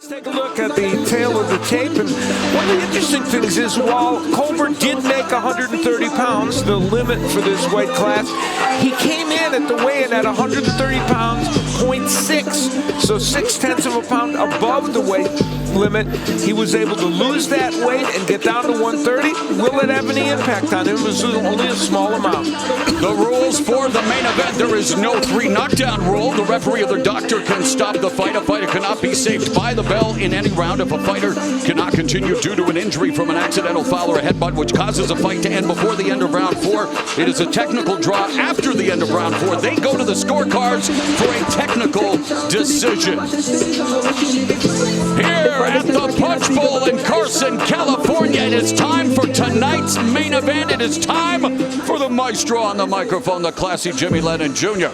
Let's take a look at the tail of the tape. And one of the interesting things is while Colbert did make 130 pounds, the limit for this weight class, he came in at the weigh-in at 130 pounds, 0.6, so 0.6 of a pound above the weight limit. He was able to lose that weight and get down to 130. Will it have any impact on him? It was only a small amount. The rules for the main event: there is no 3 knockdown rule. The referee or the doctor can stop the fight. A fighter cannot be saved by the bell in any round if a fighter cannot continue due to an injury from an accidental foul or a headbutt which causes a fight to end before the end of round 4. It is a technical draw after the end of round 4. They go to the scorecards for a technical decision. Here at the Punch Bowl in Carson, California, it is time for tonight's main event. It is time for the maestro on the microphone, the classy Jimmy Lennon Jr.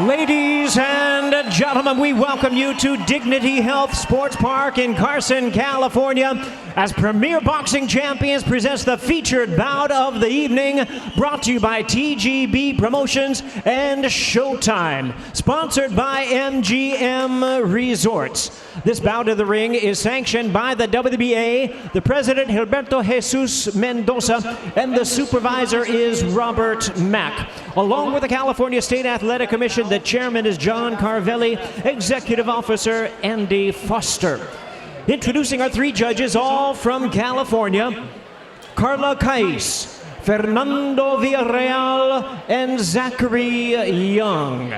Ladies and gentlemen, we welcome you to Dignity Health Sports Park in Carson, California, as Premier Boxing Champions presents the featured bout of the evening, brought to you by TGB Promotions and Showtime, sponsored by MGM Resorts. This bout of the ring is sanctioned by the WBA, the president Gilberto Jesus Mendoza, and the supervisor is Robert Mack. Along with the California State Athletic Commission, the chairman is John Carvelli, executive officer Andy Foster. Introducing our 3 judges, all from California: Carla Cais, Fernando Villarreal, and Zachary Young.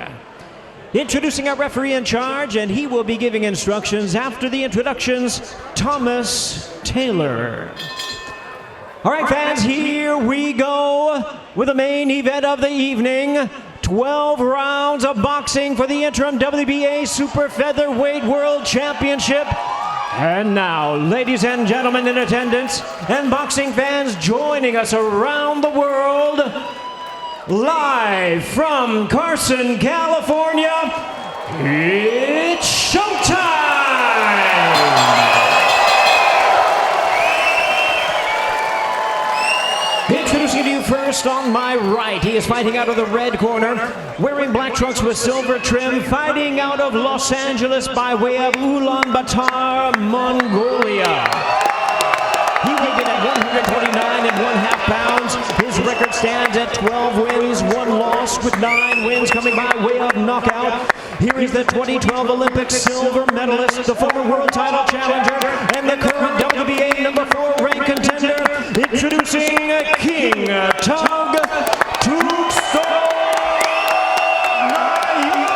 Introducing our referee in charge, and he will be giving instructions after the introductions, Thomas Taylor. All right, fans, here we go with the main event of the evening. 12 rounds of boxing for the interim WBA Super Featherweight World Championship. And now, ladies and gentlemen in attendance and boxing fans joining us around the world, live from Carson, California, it's showtime! Introducing to you first on my right, he is fighting out of the red corner, wearing black trunks with silver trim, fighting out of Los Angeles by way of Ulaanbaatar, Mongolia. He weighed in at 129.5 pounds. His record stands at 12 wins, 1 loss, with 9 wins coming by way of knockout. Here is the 2012 Olympic silver medalist, the former world title challenger, and the current WBA number 4 ranked contender, introducing King Tugststogt Nyambayar.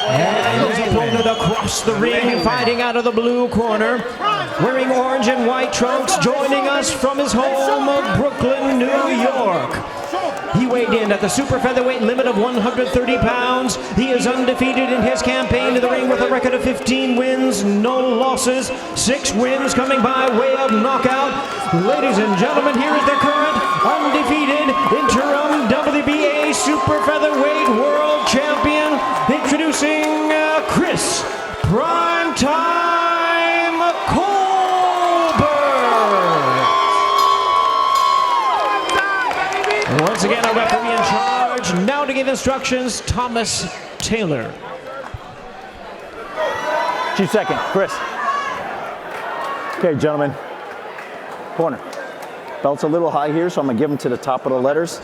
And his opponent across the ring, fighting out of the blue corner, wearing orange and white trunks, joining us from his home of Brooklyn, New York. He weighed in at the super featherweight limit of 130 pounds. He is undefeated in his campaign to the ring with a record of 15 wins, no losses, 6 wins coming by way of knockout. Ladies and gentlemen, here is the current undefeated interim WBA Super Featherweight World Champion, introducing Chris Primetime Colbert. Once again, our referee in charge. Now to give instructions, Thomas Taylor. Chief second, Chris. Okay, gentlemen. Corner. Belt's a little high here, so I'm gonna give them to the top of the letters.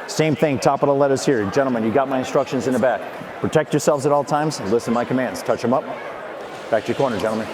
Same thing, top of the letters here. Gentlemen, you got my instructions in the back. Protect yourselves at all times and listen to my commands. Touch them up. Back to your corner, gentlemen.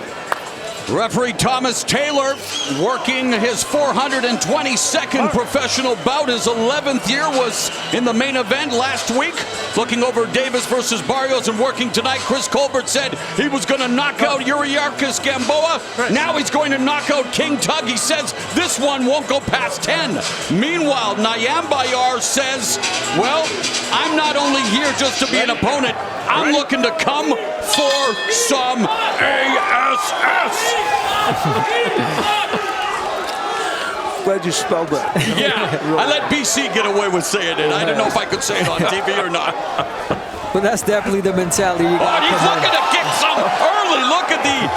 Referee Thomas Taylor working his 422nd professional bout. His 11th year was in the main event last week. Looking over Davis versus Barrios and working tonight. Chris Colbert said he was going to knock out Yuriorkis Gamboa. Now he's going to knock out King Tug. He says this one won't go past 10. Meanwhile, Nyambayar says, well, I'm not only here just to be an opponent. I'm looking to come for some ASS. Glad you spelled that. Yeah, I let BC get away with saying it. I didn't know if I could say it on TV or not. But that's definitely the mentality you got. Oh, he's looking to get some early. Look at the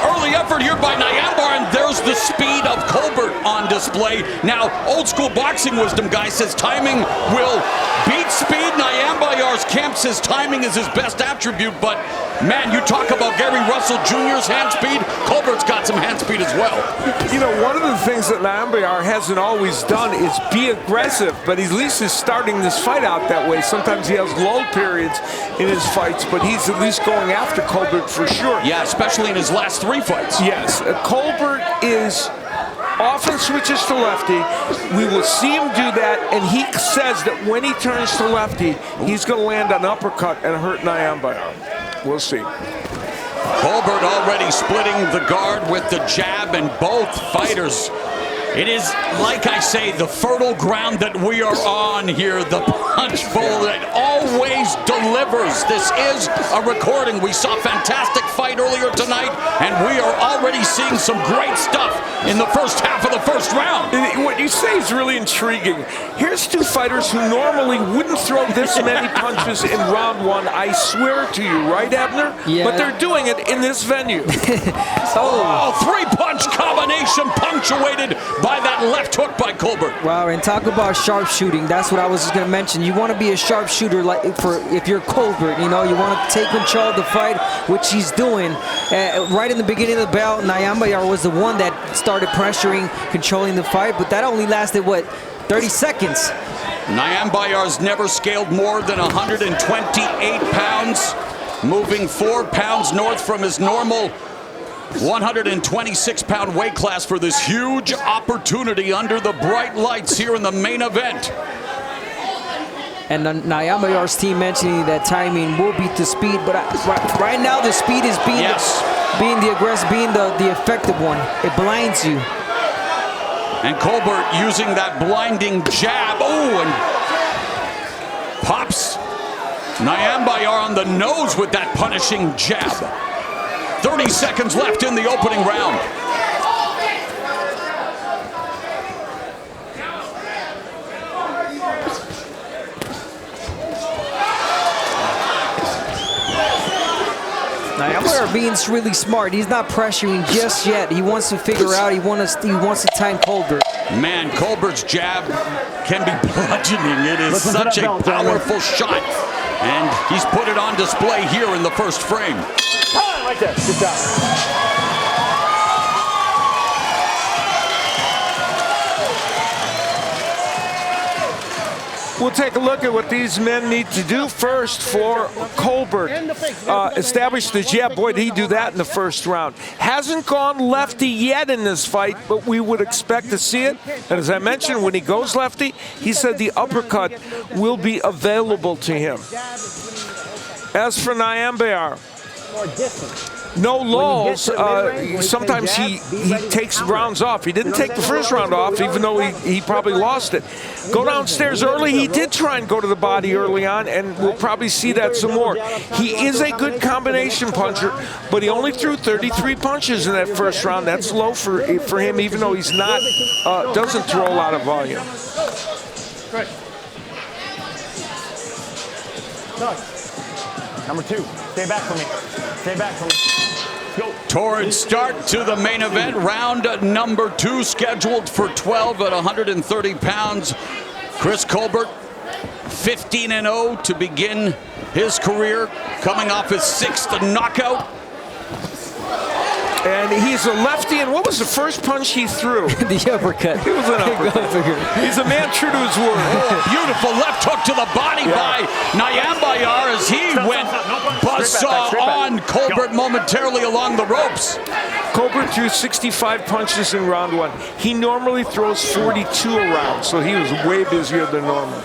Early effort here by Nyambayar, and there's the speed of Colbert on display. Now, old school boxing wisdom guy says timing will beat speed. Nyambayar's camp says timing is his best attribute, but man, you talk about Gary Russell Jr.'s hand speed. Colbert's got some hand speed as well. You know, one of the things that Nyambayar hasn't always done is be aggressive, but at least he's starting this fight out that way. Sometimes he has lull periods in his fights, but he's at least going after Colbert for sure. Yeah, especially in his last 3 fights. Yes, Colbert is often switches to lefty. We will see him do that, and he says that when he turns to lefty, he's going to land an uppercut and hurt Nyambayar. We'll see. Colbert already splitting the guard with the jab, and both fighters. It is, like I say, the fertile ground that we are on here. The punch bowl that always delivers. This is a recording. We saw a fantastic fight earlier tonight, and we are already seeing some great stuff in the first half of the first round. What you say is really intriguing. Here's 2 fighters who normally wouldn't throw this many punches in round 1. I swear to you, right, Abner? Yeah. But they're doing it in this venue. Oh, 3-punch combination punctuated by that left hook by Colbert. Wow, and talk about sharpshooting. That's what I was just going to mention. You want to be a sharpshooter, like if you're Colbert, you know, you want to take control of the fight, which he's doing. Right in the beginning of the bout, Nyambayar was the one that started pressuring, controlling the fight, but that only lasted, what, 30 seconds? Nyambayar's never scaled more than 128 pounds, moving 4 pounds north from his normal 126-pound weight class for this huge opportunity under the bright lights here in the main event. And Nyambayar's team mentioning that timing will beat the speed, but right now the speed is being the aggressive, being the effective one. It blinds you. And Colbert using that blinding jab. Oh, and pops Nyambayar on the nose with that punishing jab. 30 seconds left in the opening round. Nyambayar being really smart. He's not pressuring just yet. He wants to figure out. He wants to time Colbert. Man, Colbert's jab can be bludgeoning. It is such a powerful shot. And he's put it on display here in the first frame. Right there. Good job. We'll take a look at what these men need to do first for Colbert. Establish the jab. Boy, did he do that in the first round. Hasn't gone lefty yet in this fight, but we would expect to see it. And as I mentioned, when he goes lefty, he said the uppercut will be available to him. As for Nyambayar, no lulls. Sometimes he takes rounds off. He didn't take the first round off, even though he probably lost it. Go downstairs early. He did try and go to the body early on, and we'll probably see that some more. He is a good combination puncher, but he only threw 33 punches in that first round. That's low for him, even though he's not doesn't throw a lot of volume. Number 2, stay back from me. Stay back from me. Go. Torrid start to the main event. Round number 2 scheduled for 12 at 130 pounds. Chris Colbert, 15-0 to begin his career, coming off his 6th knockout. And he's a lefty, and what was the first punch he threw? The uppercut. It was an uppercut. He's a man true to his word. Beautiful left hook to the body by Nyambayar as he went buzzsaw on Colbert momentarily along the ropes. Colbert threw 65 punches in round 1. He normally throws 42 a round, so he was way busier than normal.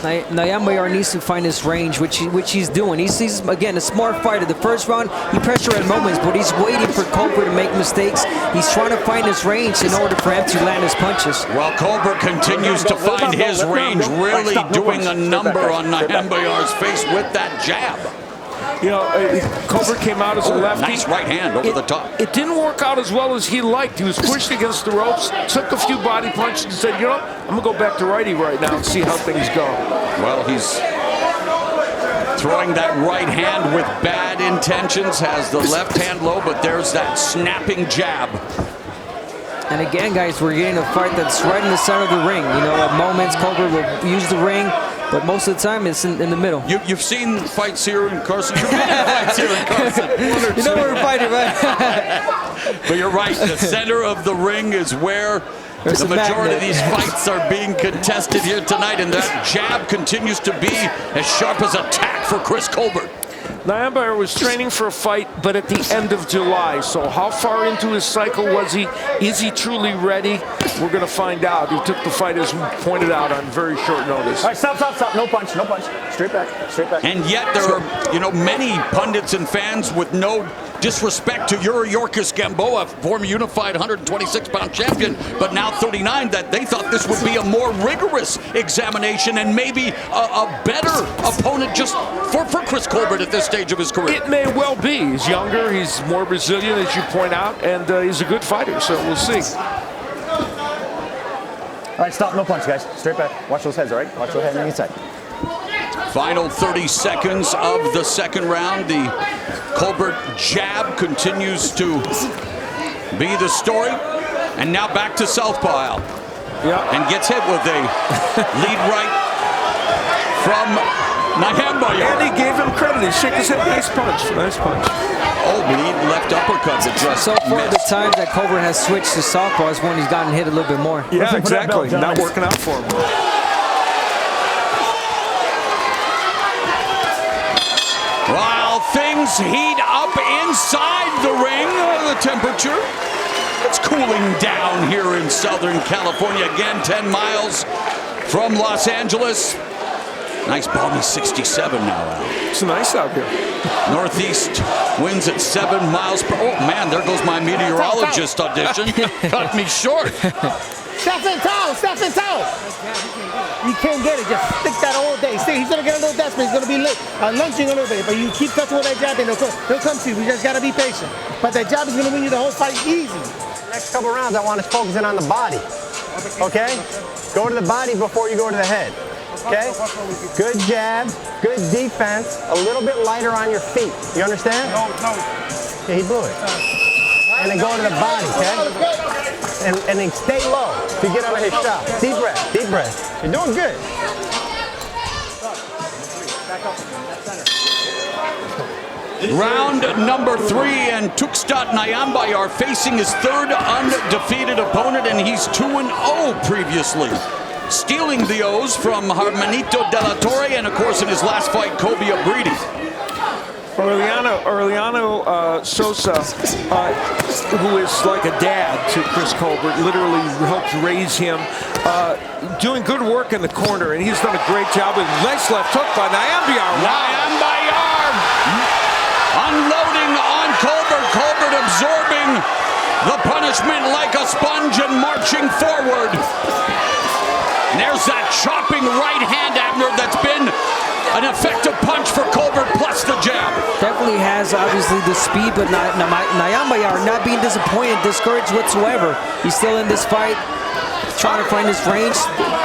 Nyambayar needs to find his range, which he's doing. He's again a smart fighter. The first round he pressured at moments, but he's waiting for Colbert to make mistakes. He's trying to find his range in order for him to land his punches. Well, Colbert continues to find his range, really doing a number on Nyambayar's face with that jab. You know, Colbert came out as a lefty. Nice right hand over the top. It didn't work out as well as he liked. He was pushed against the ropes, took a few body punches, and said, you know, I'm going to go back to righty right now and see how things go. Well, he's Throwing that right hand with bad intentions, has the left hand low, but there's that snapping jab. And again, guys, we're getting a fight that's right in the center of the ring. You know, at moments, Colbert will use the ring, but most of the time it's in the middle. You've seen fights here in Carson. You've been in fights here in Carson. You know we're fighting, right? But you're right. The center of the ring is where the majority of these fights are being contested here tonight, and that jab continues to be as sharp as a tack for Chris Colbert. Nyambayar was training for a fight, but at the end of July. So how far into his cycle was he? Is he truly ready? We're going to find out. He took the fight, as we pointed out, on very short notice. All right, stop. No punch. Straight back. And yet there are, you know, many pundits and fans with no disrespect to Yuriorkis Gamboa, former unified 126-pound champion, but now 39, that they thought this would be a more rigorous examination and maybe a better opponent just for Chris Colbert at this stage of his career. It may well be. He's younger, he's more resilient, as you point out, and he's a good fighter, so we'll see. All right, stop. No punch, guys. Straight back. Watch those heads, all right? Watch those heads on the inside. Final 30 seconds of the second round. The Colbert jab continues to be the story. And now back to southpaw. And gets hit with a lead right from Nyambayar. And he gave him credit. He shook his head. Nice punch. Oh, lead left uppercut that just So far, missed. the times that Colbert has switched to southpaw is when he's gotten hit a little bit more. Yeah, exactly. Not working out for him. While things heat up inside the ring, the temperature, it's cooling down here in Southern California. Again, 10 miles from Los Angeles. Nice balmy 67 now, Al. It's nice out here. Northeast winds at 7 miles per. Oh man, there goes my meteorologist audition. Cut me short. Step in toe. You can't get it. Just stick that all day. See, he's gonna get a little desperate. He's gonna be lunging a little bit, but you keep touching with that jab, and he'll come to you. We just gotta be patient. But that jab is gonna win you the whole fight easy. Next couple rounds, I want us focusing on the body. Okay? Go to the body before you go to the head. Okay? Good jab, good defense, a little bit lighter on your feet. You understand? No. Yeah, he blew it. And then go to the body, okay? And then stay low to get under his shot. Deep breath. You're doing good. Round number 3, and Tugststogt Nyambayar facing his third undefeated opponent, and he's 2-0 previously. Stealing the O's from Hermanito de la Torre, and of course in his last fight, Kobe Abridi. Aureliano Sosa, who is like a dad to Chris Colbert, literally helped raise him, doing good work in the corner, and he's done a great job with nice left hook by Nyambayar. Nyambayar unloading on Colbert. Colbert absorbing the punishment like a sponge and marching forward. And there's that chopping right hand, Abner, that's been an effective punch for Colbert, plus the jab. Definitely has, obviously, the speed, but Nyambayar not being disappointed, discouraged whatsoever. He's still in this fight, trying to find his range.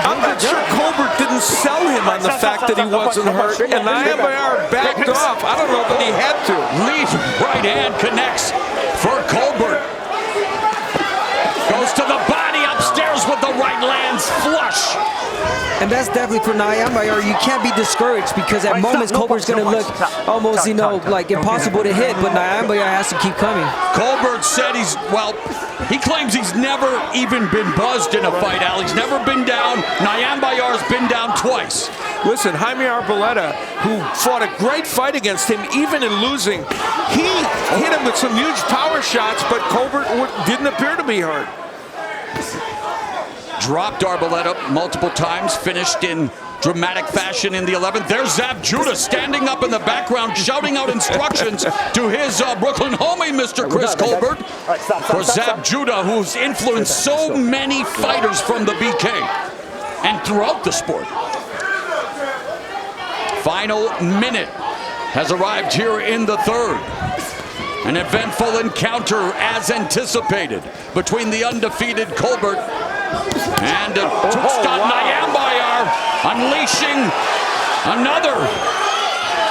I'm not sure Colbert didn't sell him on the fact that he wasn't hurt, and Nyambayar backed off. I don't know that he had to. Lead right hand connects for Colbert. Goes to the body, upstairs with the right, lands flush. And that's definitely for Nyambayar. You can't be discouraged because at moments Colbert's going to look almost, you know, like impossible to hit, but Nyambayar has to keep coming. Colbert said he claims he's never even been buzzed in a fight, Al. He's never been down. Nyambayar's been down twice. Listen, Jaime Arboleda, who fought a great fight against him, even in losing, he hit him with some huge power shots, but Colbert didn't appear to be hurt. Dropped Arboleda multiple times, finished in dramatic fashion in the 11th. There's Zab Judah standing up in the background, shouting out instructions to his Brooklyn homie, Mr. Chris Colbert. For Zab Judah, who's influenced so many fighters from the BK and throughout the sport. Final minute has arrived here in the third. An eventful encounter as anticipated between the undefeated Colbert and Tugststogt Nyambayar, unleashing another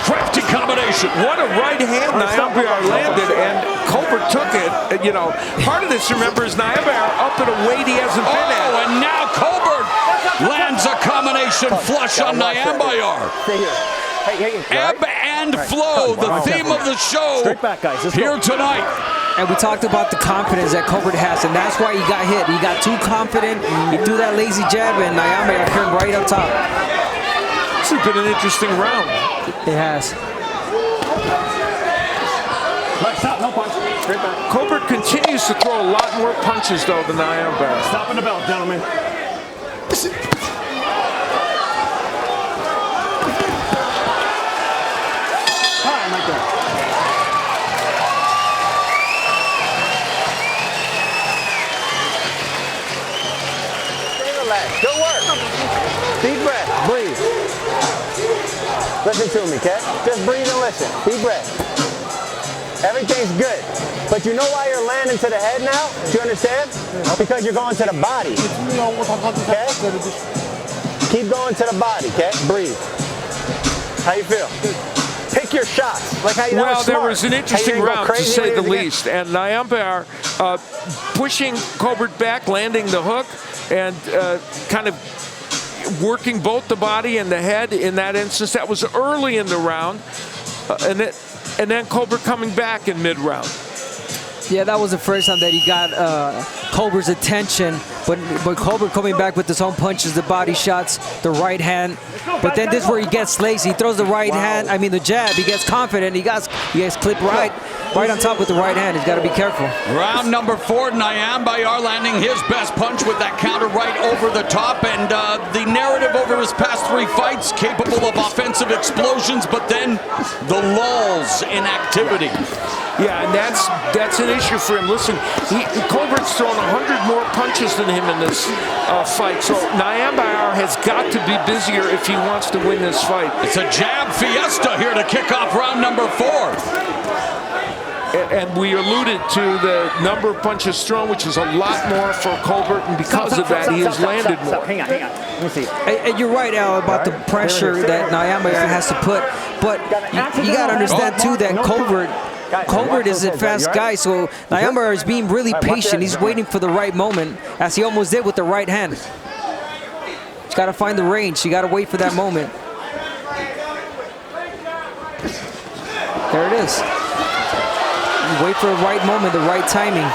crafty combination. What a right hand Nyambayar landed, and Colbert took it. You know, part of this, remember, is Nyambayar up at a weight he hasn't been at. Oh, and now Colbert lands a combination flush on Nyambayar. Stay here. Hey, Ebb and flow, the theme of the show here tonight. And we talked about the confidence that Colbert has, and that's why he got hit. He got too confident. He threw that lazy jab, and Nyambayar came right up top. This has been an interesting round. It has. Stop, no punch. Straight back. Colbert continues to throw a lot more punches, though, than Nyambayar. Stopping the belt, gentlemen. Good work. Deep breath. Breathe. Listen to me, okay? Just breathe and listen. Deep breath. Everything's good. But you know why you're landing to the head now? Do you understand? Because you're going to the body. Okay? Keep going to the body, okay? Breathe. How you feel? Pick your shots. Like how you Well, there was an interesting round, to say the least. And Nyambayar pushing Colbert back, landing the hook, and kind of working both the body and the head in that instance. That was early in the round. And then Colbert coming back in mid-round. Yeah, that was the first time that he got Colbert's attention, but Colbert coming back with his own punches, the body shots, the right hand. But then this is where he gets lazy. He throws the right hand, I mean the jab. He gets confident. He gets clipped right on top with the right hand. He's got to be careful. Round number 4, Nyambayar landing his best punch with that counter right over the top. And the narrative over his past 3 fights, capable of offensive explosions, but then the lulls in activity. Yeah, and that's an issue for him. Listen, Colbert's thrown 100 more punches than him in this fight. So Nyambayar has got to be busier if he wants to win this fight. It's a jab fiesta here to kick off round number 4. And we alluded to the number of punches thrown, which is a lot more for Colbert, and because of that, he has landed more. Hang on. Let me see. And you're right, Al, about the pressure that Nyambayar has to put. But you got to understand, too, that Colbert is a fast guy, so Nyambayar is being really patient. He's waiting for the right moment, as he almost did with the right hand. He's got to find the range. You got to wait for that moment. There it is. You wait for the right moment, the right timing.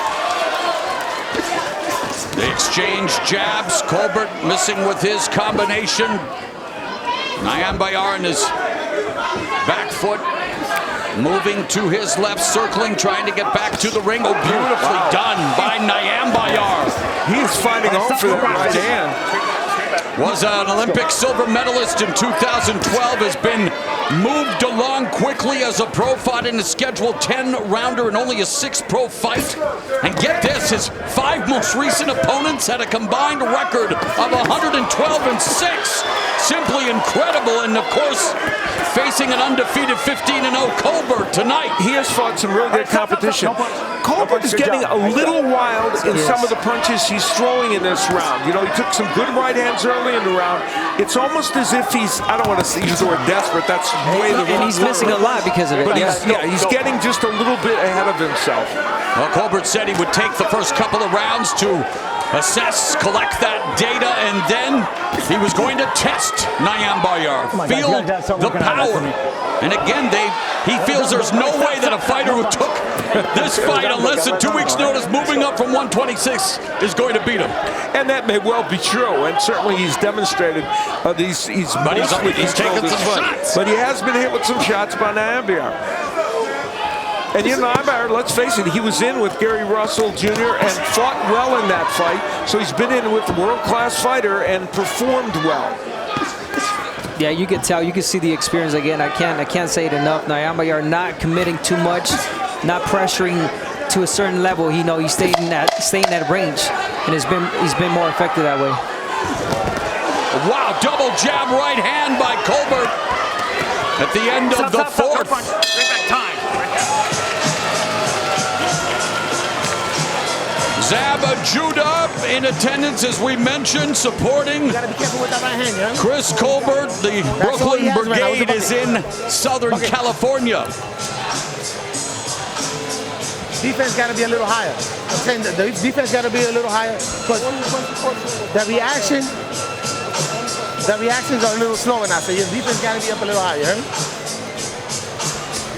They exchange jabs. Colbert missing with his combination. Nyambayar in his back foot. Moving to his left, circling, trying to get back to the ring. Oh, beautifully done by Nyambayar. He is finding home for that right hand. Was an Olympic silver medalist in 2012, has been moved along quickly as a pro, fought in a scheduled 10-rounder and only a 6th pro fight. And get this, his 5 most recent opponents had a combined record of 112-6. Simply incredible, and of course, facing an undefeated 15-0 Colbert tonight. He has fought some really good competition. Colbert is getting a little wild in some of the punches he's throwing in this round. You know, he took some good right hands early in the round. It's almost as if he's, I don't want to use the word desperate, that's way the wrong And he's missing a lot because of it. But he's getting just a little bit ahead of himself. Well, Colbert said he would take the first couple of rounds to assess, collect that data, and then he was going to test Nyambayar, feel the power. And again, he feels there's no way that a fighter who took this fight on less than 2 weeks' notice, moving up from 126, is going to beat him. And that may well be true, and certainly he's demonstrated he's taken some shots. But he has been hit with some shots by Nyambayar. And you know, Nyambayar, let's face it, he was in with Gary Russell Jr. and fought well in that fight. So he's been in with a world-class fighter and performed well. Yeah, you can tell, you can see the experience again. I can't say it enough. Nyambayar not committing too much, not pressuring to a certain level. He's staying in that range, and he's been more effective that way. Wow, double jab right hand by Colbert at the end of the 4th. Zaba Judah in attendance, as we mentioned, supporting You gotta be careful with that right hand, yeah? Chris Colbert. The all he Brooklyn has right now is a Brigade is in Southern California. Defense gotta be a little higher. I'm saying that the defense gotta be a little higher, but the reactions are a little slower now, so your defense gotta be up a little higher, you heard me?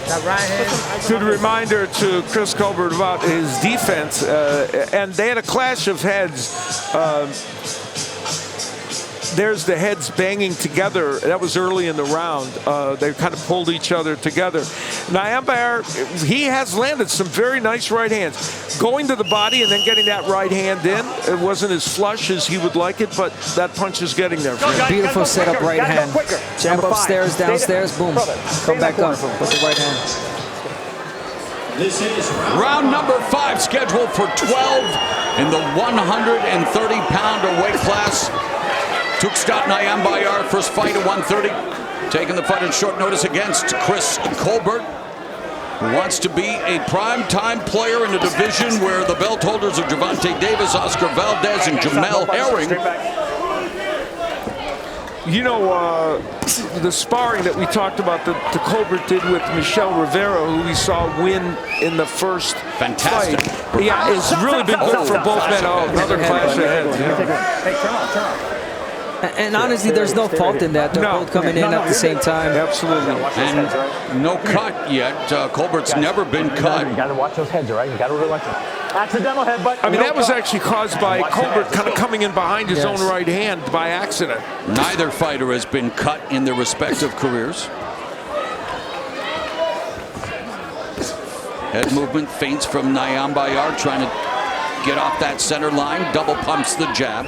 That right hand. Good reminder to Chris Colbert about his defense, and they had a clash of heads. There's the heads banging together. That was early in the round. They kind of pulled each other together. Nyambayar, he has landed some very nice right hands. Going to the body and then getting that right hand in. It wasn't as flush as he would like it, but that punch is getting there for him. Beautiful setup right hand. Jab upstairs, downstairs, boom. Come back up with the right hand. Round number 5 scheduled for 12 in the 130-pounder weight class. Tugststogt Nyambayar, first fight at 130, taking the fight at short notice against Chris Colbert, who wants to be a prime-time player in a division where the belt holders are Gervonta Davis, Oscar Valdez, and Jamel Herring. You know, the sparring that we talked about that Colbert did with Michel Rivera, who we saw win in the first Fantastic. fight. Yeah, it's really been good for both men. Oh, another clash of heads. Yeah. Hey, turn on. And honestly, there's no fault in that. They're both coming in at the same time. Absolutely. And no cut yet. Colbert's never been cut. You got to watch those heads, all right? You got to really watch them. Accidental headbutt. I mean, that was actually caused by Colbert kind of coming in behind his own right hand by accident. Neither fighter has been cut in their respective careers. Head movement, feints from Nyambayar, trying to get off that center line. Double pumps the jab.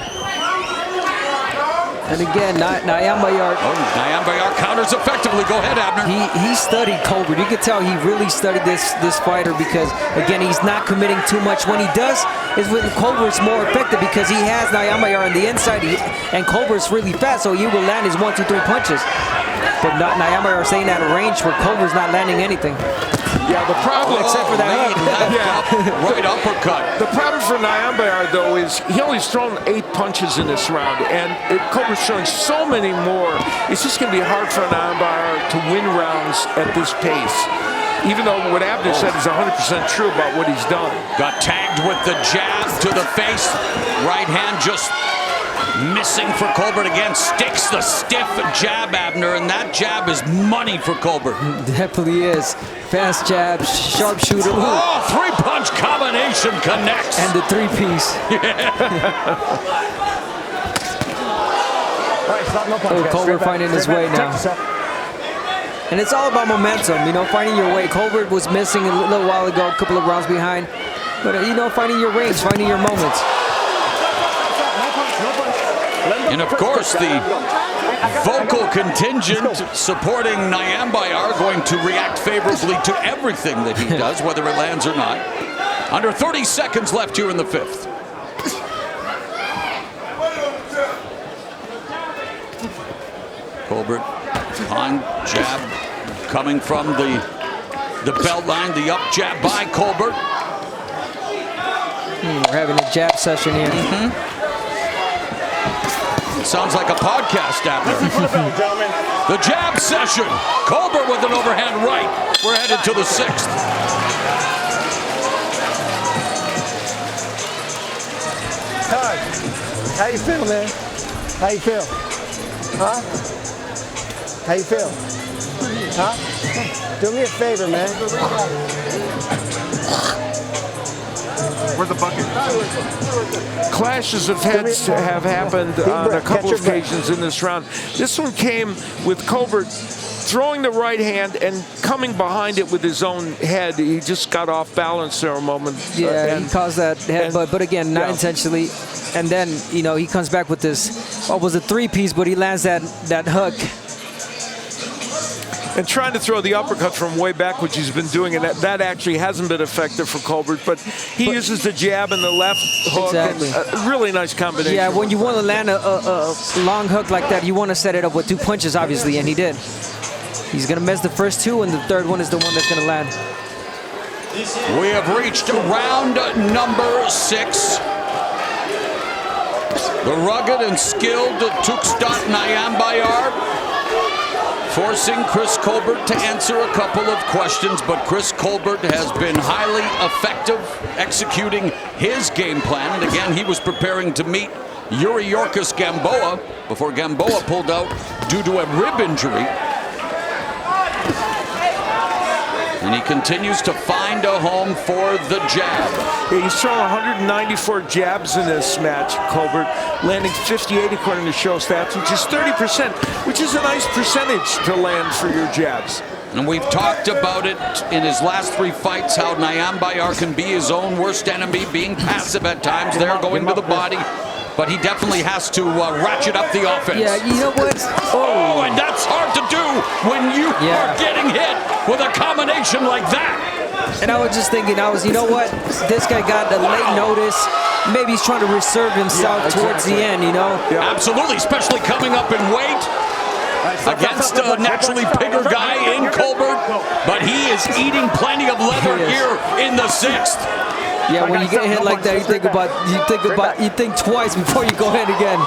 And again, Nyambayar. Oh, Nyambayar counters effectively. Go ahead, Abner. He studied Colbert. You can tell he really studied this fighter because, again, he's not committing too much. When he does, is when Colbert's more effective because he has Nyambayar on the inside, and Colbert's really fast, so he will land his 1, 2, 3 punches. But Nyambayar staying out of range where Colbert's not landing anything. Yeah, the problem, except for that right uppercut. The problem for Nyambayar, though, is he only thrown 8 punches in this round, and Colbert's throwing so many more. It's just going to be hard for Nyambayar to win rounds at this pace. Even though what Abner said is 100% true about what he's done. Got tagged with the jab to the face. Right hand just missing for Colbert again. Sticks the stiff jab, Abner, and that jab is money for Colbert. Definitely is. Fast jab, sharpshooter. Oh, 3-punch combination connects. And the 3-piece. Oh, Colbert finding his way now. And it's all about momentum, you know, finding your way. Colbert was missing a little while ago, a couple of rounds behind. But, you know, finding your range, finding your moments. And, of course, the vocal contingent supporting Nyambayar going to react favorably to everything that he does, whether it lands or not. Under 30 seconds left here in the 5th. Colbert on jab coming from the belt line, the up jab by Colbert. We're having a jab session here. Sounds like a podcast, Abner. The jab session. Colbert with an overhand right. We're headed to the 6th. Tug, how you feel, man? How you feel? Huh? How you feel? Huh? Do me a favor, man. Where's the bucket? Clashes of heads have happened on a couple of occasions in this round. This one came with Colbert throwing the right hand and coming behind it with his own head. He just got off balance there a moment. Yeah, he caused that headbutt, but again, not intentionally. And then, you know, he comes back with this, what was a 3-piece, but he lands that hook. And trying to throw the uppercut from way back, which he's been doing, and that actually hasn't been effective for Colbert, but he uses the jab and the left hook. Exactly. And a really nice combination. Yeah, when you want to land a long hook like that, you want to set it up with 2 punches, obviously, and he did. He's going to miss the first 2, and the third one is the one that's going to land. We have reached round number 6. The rugged and skilled Tugststogt Nyambayar forcing Chris Colbert to answer a couple of questions, but Chris Colbert has been highly effective executing his game plan. And again, he was preparing to meet Yuriorkis Gamboa before Gamboa pulled out due to a rib injury. And he continues to find a home for the jab. Yeah, he's thrown 194 jabs in this match, Colbert, landing 58 according to show stats, which is 30%, which is a nice percentage to land for your jabs. And we've talked about it in his last 3 fights, how Nyambayar can be his own worst enemy, being passive at times there, going to the body. But he definitely has to ratchet up the offense. Yeah, you know what? Oh, and that's hard to do when you are getting hit with a combination like that. And I was just thinking, you know what? This guy got a late notice. Maybe he's trying to reserve himself towards the end, you know? Yeah. Absolutely, especially coming up in weight against a naturally bigger guy in Colbert. But he is eating plenty of leather here in the 6th. Yeah, when you get hit like that, you think twice before you go ahead again.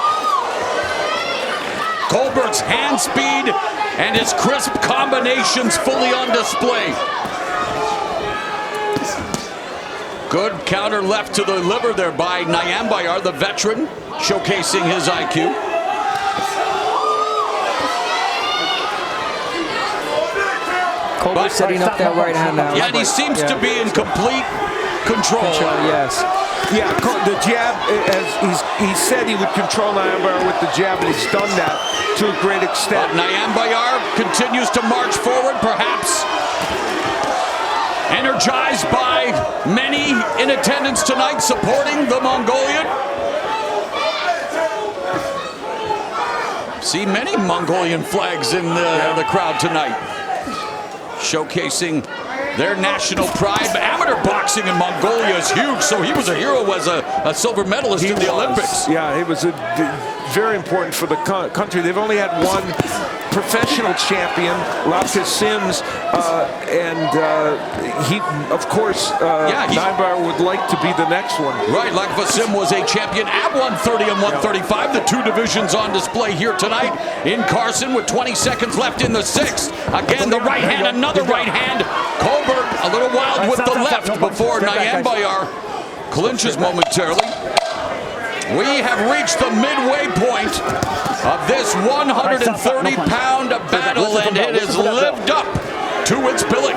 Colbert's hand speed and his crisp combinations fully on display. Good counter left to the liver there by Nyambayar, the veteran, showcasing his IQ. Colbert setting up that right hand now. Yeah, and he seems to be in complete control. Yes. Yeah, the jab, as he said he would control Nyambayar with the jab, and he's done that to a great extent. But Nyambayar continues to march forward, perhaps energized by many in attendance tonight supporting the Mongolian. See many Mongolian flags in the crowd tonight, showcasing their national pride. Amateur boxing in Mongolia is huge, so he was a hero as a silver medalist in the Olympics. Yeah, he was very important for the country. They've only had one professional champion, Yuriorkis Sims, and he, of course, Nyambayar would like to be the next one. Right, Yuriorkis Sim was a champion at 130 and 135, the 2 divisions on display here tonight in Carson with 20 seconds left in the 6th. Again, the right hand, another right hand. Colbert a little wild with the left before Nyambayar clinches momentarily. We have reached the midway point of this 130-pound battle, and it has lived up to its billing.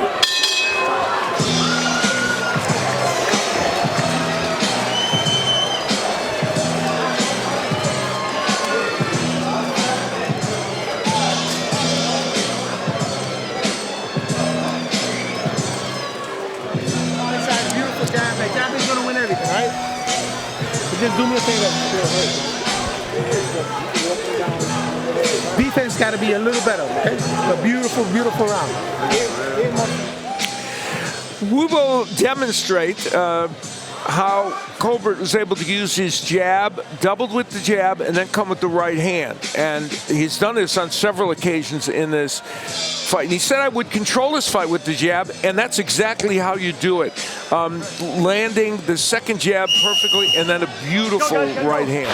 Beautiful jab. That jab is going to win everything, right? Just do me a favor. Defense got to be a little better, okay? A beautiful, beautiful round. We will demonstrate how Colbert was able to use his jab, doubled with the jab, and then come with the right hand. And he's done this on several occasions in this fight. And he said I would control this fight with the jab, and that's exactly how you do it. Landing the second jab perfectly, and then a beautiful right hand.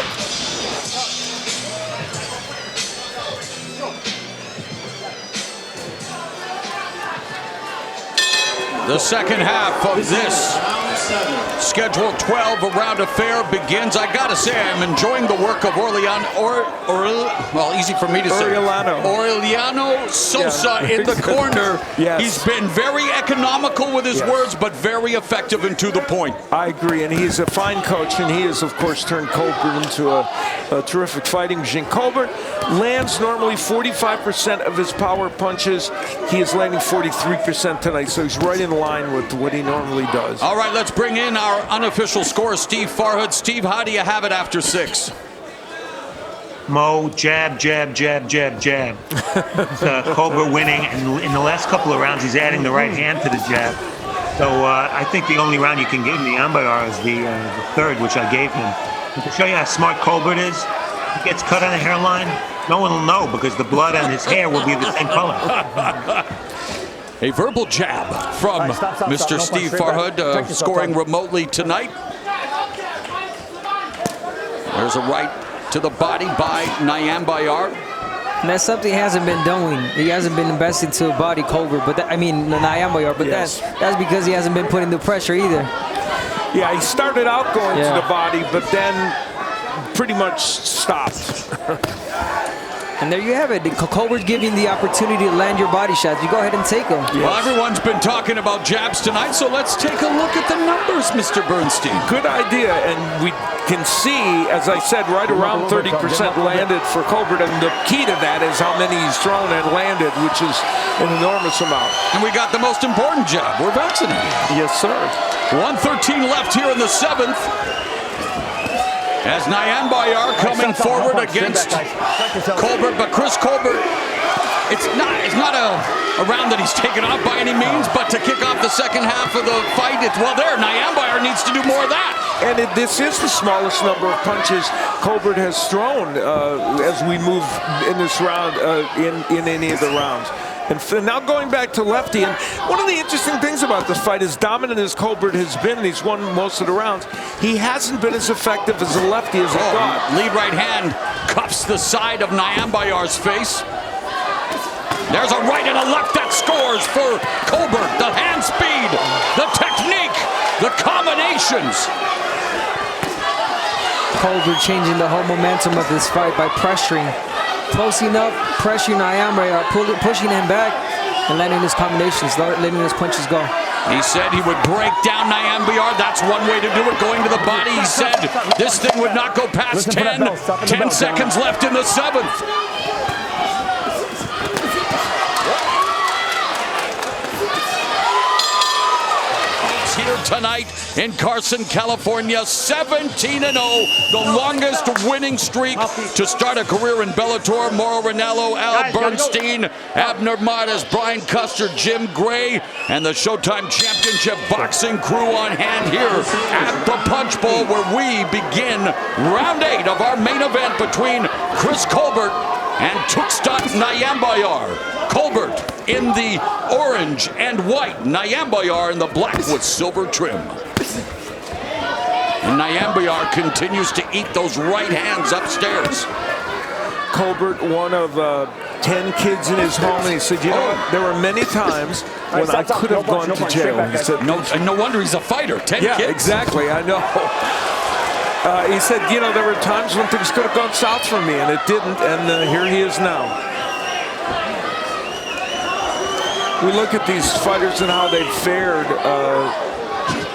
The second half of this scheduled 12 round affair begins. I gotta say, I'm enjoying the work of well, easy for me to say. Aureliano Sosa in the corner. Yes. He's been very economical with his words, but very effective and to the point. I agree, and he's a fine coach, and he has, of course, turned Colbert into a terrific fighting machine. Colbert lands normally 45% of his power punches. He is landing 43% tonight, so he's right in line with what he normally does. All right, let's bring in our unofficial scorer, Steve Farhood. Steve, how do you have it after 6? Mo, jab, jab, jab, jab, jab. Colbert winning, and in the last couple of rounds, he's adding the right hand to the jab. So I think the only round you can give Nyambayar is the third, which I gave him. And to show you how smart Colbert is, he gets cut on the hairline. No one will know because the blood on his hair will be the same color. A verbal jab from Right, stop. Mr. No punch, Steve straight back. Farhood, Protect yourself, scoring Tom. remotely tonight. There's a right to the body by Nyambayar. And that's something he hasn't been doing. He hasn't been investing to the body, Colbert, but Nyambayar. But Yes. that's because he hasn't been putting the pressure either. Yeah, he started out going Yeah. to the body, but then pretty much stopped. And there you have it. Colbert's giving the opportunity to land your body shots. You go ahead and take them. Well, everyone's been talking about jabs tonight, so let's take a look at the numbers, Mr. Bernstein. Good idea, and we can see, as I said, right around 30% landed for Colbert, and the key to that is how many he's thrown and landed, which is an enormous amount. And we got the most important jab. We're vaccinated. Yes, sir. 1:13 left here in the 7th. As Nyambayar coming forward against Colbert, but Chris Colbert, it's not a round that he's taken off by any means, but to kick off the second half of the fight, Nyambayar needs to do more of that. And this is the smallest number of punches Colbert has thrown as we move in this round, in any of the rounds. And now going back to lefty, and one of the interesting things about this fight, as dominant as Colbert has been, and he's won most of the rounds, he hasn't been as effective as a lefty as he thought. Lead right hand cuffs the side of Nyambayar's face. There's a right and a left that scores for Colbert. The hand speed, the technique, the combinations. Colbert changing the whole momentum of this fight by pressuring. Closing up, pressuring Nyambayar, pushing him back, and letting his combinations, letting his punches go. He said he would break down Nyambayar. That's one way to do it, going to the body. He said this thing would not go past 10. 10 seconds left in the 7th. Here tonight in Carson, California, 17-0, the longest winning streak to start a career in Bellator. Mauro Ranallo, Al Bernstein, Abner Matas, Brian Custer, Jim Gray, and the Showtime Championship boxing crew on hand here at the Punch Bowl, where we begin round 8 of our main event between Chris Colbert and Tugststogt Nyambayar. Colbert in the orange and white, Nyambayar in the black with silver trim. And Nyambayar continues to eat those right hands upstairs. Colbert, one of 10 kids in his home, and he said, you know what, there were many times when I could have gone to jail. He said, No wonder he's a fighter. 10 yeah, kids. exactly, I know. He said, you know, there were times when things could have gone south for me, and it didn't, and here he is now. We look at these fighters and how they've fared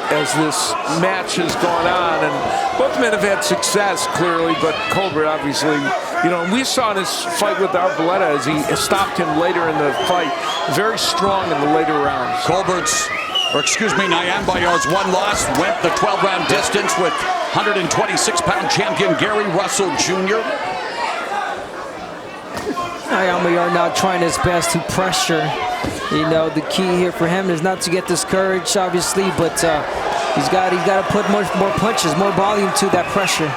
as this match has gone on, and both men have had success, clearly, but Colbert, obviously, you know, we saw in his fight with Arboleda as he stopped him later in the fight, very strong in the later rounds. Nyambayar's one loss went the 12-round distance with 126-pound champion Gary Russell Jr. Nyambayar now trying his best to pressure. You know, the key here for him is not to get discouraged, obviously, but he's got to put more punches, more volume to that pressure.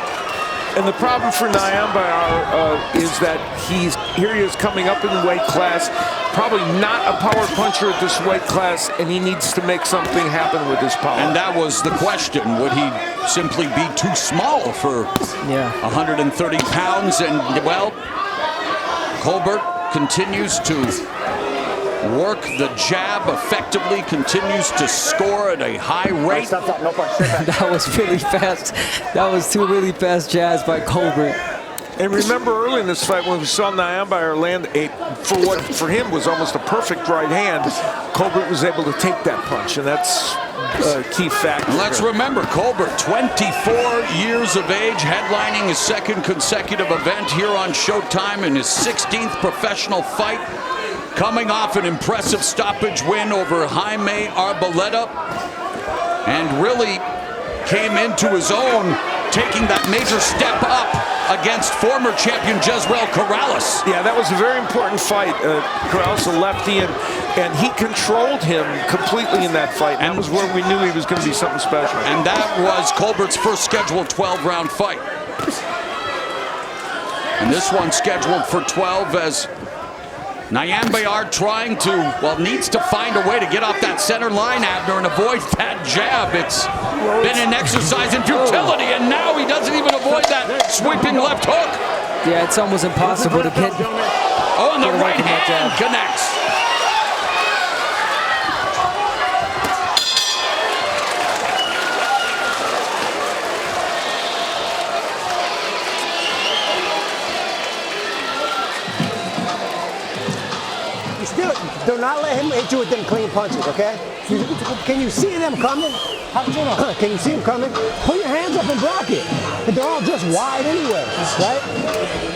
And the problem for Nyambayar is that he is coming up in the weight class, probably not a power puncher at this weight class, and he needs to make something happen with his power. And that was the question. Would he simply be too small for 130 pounds? And, well, Colbert continues to work the jab effectively, continues to score at a high rate. That was really fast. That was two really fast jabs by Colbert. And remember early in this fight when we saw Nyambayar land for what for him was almost a perfect right hand, Colbert was able to take that punch, and that's a key factor. Let's remember, Colbert, 24 years of age, headlining his second consecutive event here on Showtime in his 16th professional fight, coming off an impressive stoppage win over Jaime Arboleda, and really came into his own, taking that major step up against former champion Jezreel Corrales. Yeah, that was a very important fight. Corrales, a lefty, and he controlled him completely in that fight. And that was where we knew he was going to be something special. And that was Colbert's first scheduled 12-round fight. And this one scheduled for 12 as Nyambayar trying to, well, needs to find a way to get off that center line, Abner, and avoid that jab. It's been an exercise in futility, and now he doesn't even avoid that sweeping left hook. Yeah, it's almost impossible to get. Oh, and the right hand connects. Do not let him hit you with them clean punches, okay? Can you see them coming? Can you see them coming? Put your hands up and block it. They're all just wide anyway, right?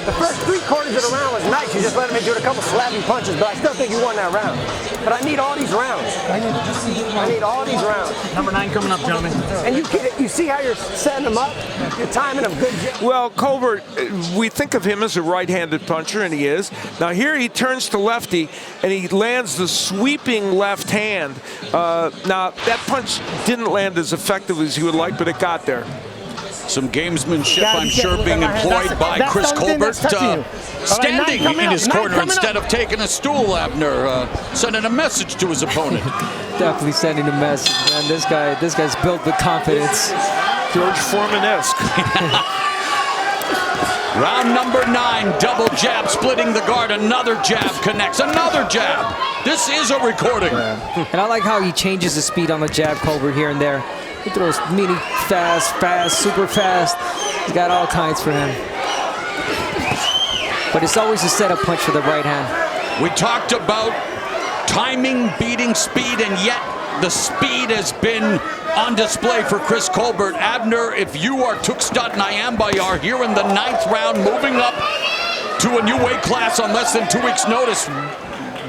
The first 3/4 of the round was nice. You just let him hit you with a couple slapping punches, but I still think you won that round. But I need all these rounds. I need all these rounds. Number 9 coming up, gentlemen. And you see how you're setting them up? You're timing them good. Well, Colbert, we think of him as a right-handed puncher, and he is. Now here he turns to lefty, and he lands the sweeping left hand. Now, that punch didn't land as effective as he would like, but it got there. Some gamesmanship, I'm sure, being employed by Chris Colbert, standing in his corner instead of taking a stool, Abner, sending a message to his opponent. Definitely sending a message, man. This guy's built with confidence. George Foreman-esque. Round number 9, double jab, splitting the guard. Another jab connects, another jab. This is a recording. And I like how he changes the speed on the jab, Colbert, here and there. He throws mini fast, super fast. He's got all kinds for him. But it's always a setup punch for the right hand. We talked about timing, beating speed, and yet the speed has been on display for Chris Colbert. Abner, if you are Tugststogt Nyambayar here in the 9th round, moving up to a new weight class on less than 2 weeks' notice,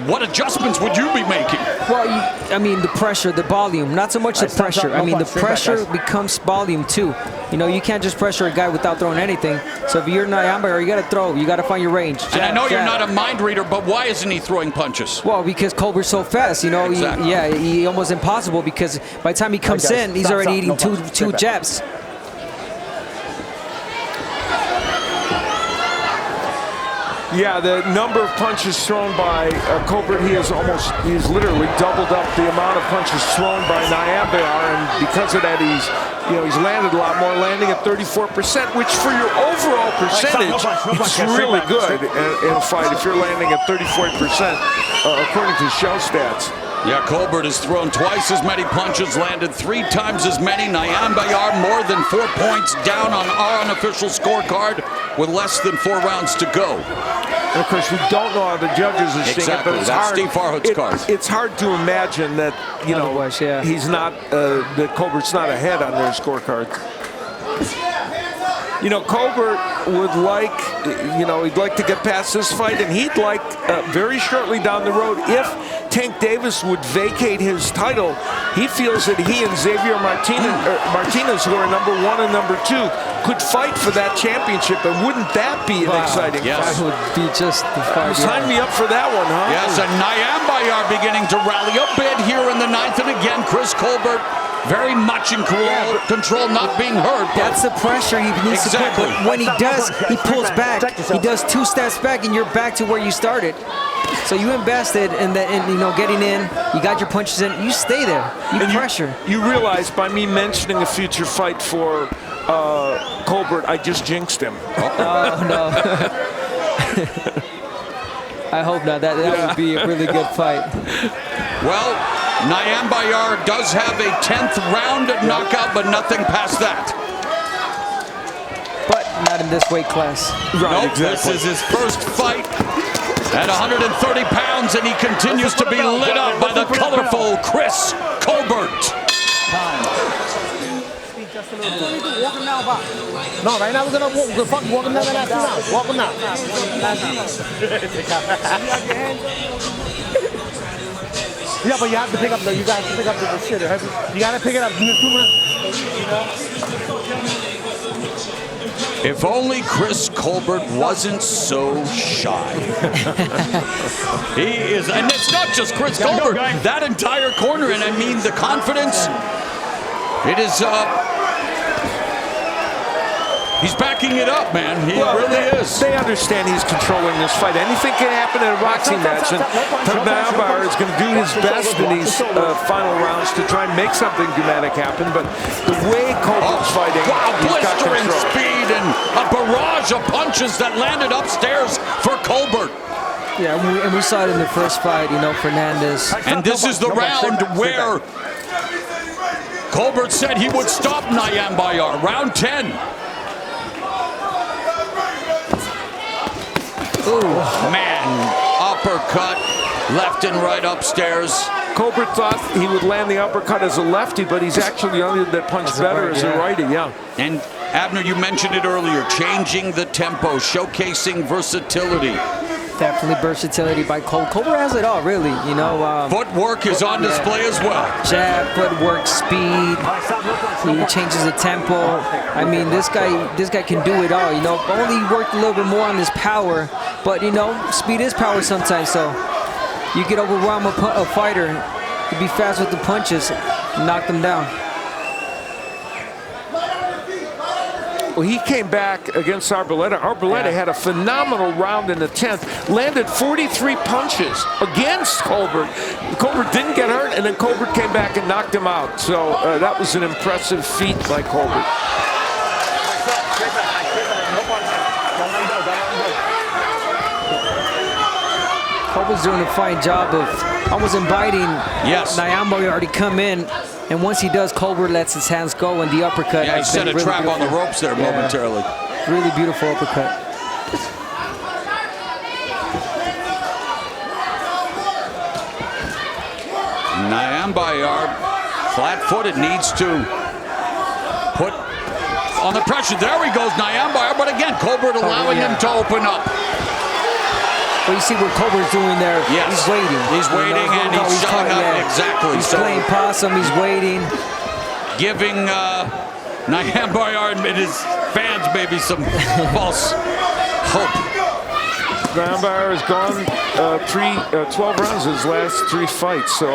what adjustments would you be making? Well, I mean, the pressure, the volume, not so much the pressure. I mean, the pressure becomes volume too. You know, you can't just pressure a guy without throwing anything. So if you're Nyambayar, you got to throw. You got to find your range. And I know you're not a mind reader, but why isn't he throwing punches? Well, because Colbert's so fast. You know, exactly. he almost impossible because by the time he comes in, he's already eating two jabs. Yeah, the number of punches thrown by Colbert, he's literally doubled up the amount of punches thrown by Nyambayar, and because of that, he's landed a lot more, landing at 34%, which for your overall percentage, it's really good in a fight if you're landing at 34%, according to show stats. Yeah, Colbert has thrown twice as many punches, landed 3 times as many. Nyambayar more than 4 points down on our unofficial scorecard with less than 4 rounds to go. And of course, we don't know how the judges are seeing it, but it's that's hard. Steve Farhood's card. It's hard to imagine that he's not that Colbert's not ahead on their scorecard. You know, Colbert would like, he'd like to get past this fight, and he'd like very shortly down the road, if Tank Davis would vacate his title, he feels that he and Xavier Martinez, who are number 1 and number 2, could fight for that championship, and wouldn't that be an exciting fight? That would be just the fight. Sign me up for that one, huh? Yes, and Nyambayar beginning to rally a bit here in the 9th, and again, Chris Colbert very much in control, not being hurt. That's the pressure he needs to put. But when he does, he pulls back. He does 2 steps back, and you're back to where you started. So you invested in getting in. You got your punches in. You stay there. You pressure. You realize by me mentioning a future fight for Colbert, I just jinxed him. Oh no. I hope not. That would be a really good fight. Well, Nyambayar does have a 10th round knockout, but nothing past that. But not in this weight class. Right, exactly. This is his first fight at 130 pounds, and he continues to be lit up by the colorful Chris Colbert. No, right now we're gonna walk him down the last round. Walk him down. Yeah, but you have to pick up the. You guys have to pick up the shit. You gotta pick it up. If only Chris Colbert wasn't so shy. He is, and it's not just Chris Colbert. That entire corner, and I mean the confidence. It is. He's backing it up, man. He really is. They understand he's controlling this fight. Anything can happen in a boxing match, and Nyambayar is going to do his best in these final rounds to try and make something dramatic happen. But the way Colbert's fighting, wow, he's got blistering control. speed and a barrage of punches that landed upstairs for Colbert. Yeah, and we saw it in the first fight, you know, Fernandez. And this is the round where Colbert said he would stop Nyambayar. Round 10. Ooh, man, uppercut, left and right upstairs. Colbert thought he would land the uppercut as a lefty, but he's actually landed that punch better as a righty, yeah. And Abner, you mentioned it earlier, changing the tempo, showcasing versatility. Definitely versatility by Colbert. Colbert has it all, really. You know, footwork is on display as well. Jab, footwork, speed. He changes the tempo. I mean, this guy can do it all. You know, only worked a little bit more on his power, but you know, speed is power sometimes. So you can overwhelm a fighter. You be fast with the punches, knock them down. Well, he came back against Arboleda. Arboleda had a phenomenal round in the 10th, landed 43 punches against Colbert. Colbert didn't get hurt, and then Colbert came back and knocked him out. So that was an impressive feat by Colbert. Colbert's doing a fine job of almost inviting Nyambayar to come in. And once he does, Colbert lets his hands go, and the uppercut. Yeah, he set a trap on the ropes there momentarily. Really beautiful uppercut. Nyambayar, flat-footed, needs to put on the pressure. There he goes, Nyambayar, but again, Colbert allowing him to open up. Well, you see what Colbert's doing there. Yes. He's waiting. He's waiting, and he's shutting up. Exactly. He's playing possum. He's waiting. Giving Nyambayar and his fans maybe some false hope. Nyambayar has gone 12 rounds in his last 3 fights, so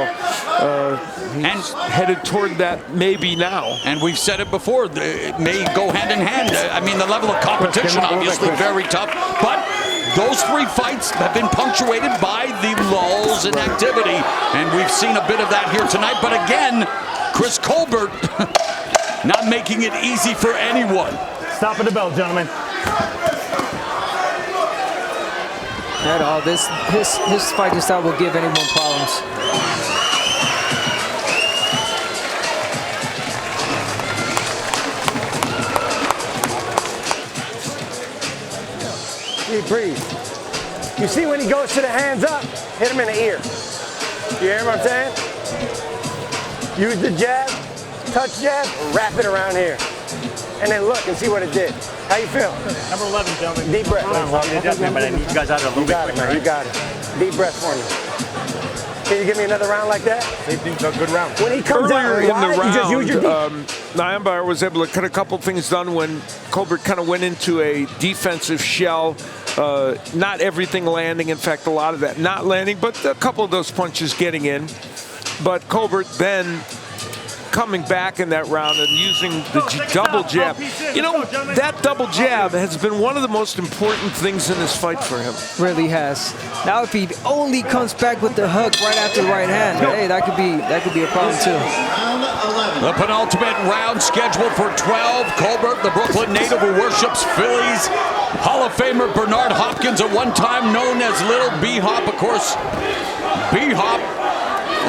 he's headed toward that maybe now. And we've said it before, it may go hand in hand. I mean, the level of competition obviously very tough, but those 3 fights have been punctuated by the lulls in activity, and we've seen a bit of that here tonight. But again, Chris Colbert not making it easy for anyone. Stop at the bell, gentlemen. At all, his fighting style will give anyone problems. Breathe. You see when he goes to the hands up, hit him in the ear. You hear what I'm saying? Use the jab, touch jab, wrap it around here. And then look and see what it did. How you feel? Number 11, gentlemen. Deep breath. But I need you guys out of a little bit quicker, right? You got it. Deep breath for me. Can you give me another round like that? Same thing's a good round. When he comes down Earlier in the you just use your round, Nyambayar was able to get a couple things done when Colbert kind of went into a defensive shell. Not everything landing, in fact, a lot of that not landing, but a couple of those punches getting in. But Colbert then coming back in that round and using the double jab. You know, that double jab has been one of the most important things in this fight for him. Really has. Now if he only comes back with the hook right after the right hand, hey, that could be a problem too. The penultimate round scheduled for 12. Colbert, the Brooklyn native who worships Phillies. Hall of Famer Bernard Hopkins, at one time known as Little B-Hop. Of course, B-Hop,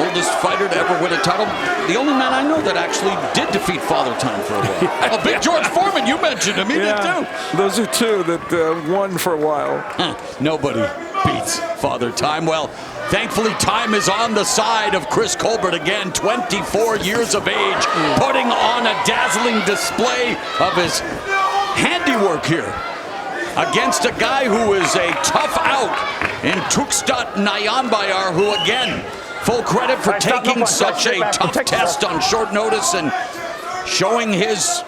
oldest fighter to ever win a title. The only man I know that actually did defeat Father Time for a while. Oh, Big George Foreman, you mentioned him. He did too. Those are 2 that won for a while. Nobody beats Father Time. Well, thankfully, time is on the side of Chris Colbert again, 24 years of age, putting on a dazzling display of his handiwork here against a guy who is a tough out in Tugststogt Nyambayar, who again, full credit for taking such a tough test on short notice and showing his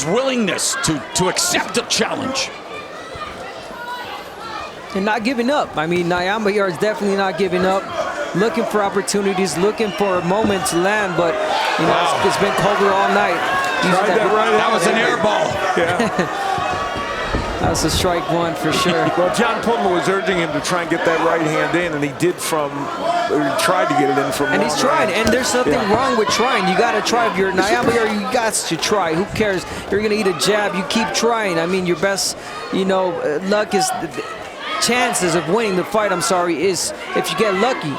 willingness to accept a challenge. And not giving up. I mean, Nyambayar is definitely not giving up. Looking for opportunities, looking for a moment to land, but you know, it's been Colbert all night. That was an air ball. Yeah. That's a strike one for sure. Well, John Puma was urging him to try and get that right hand in, and he did tried to get it in from And he's trying, and there's nothing wrong with trying. You got to try. If you're Nyambayar, you got to try. Who cares? You're going to eat a jab. You keep trying. I mean, your best, luck is, chances of winning the fight, I'm sorry, is if you get lucky.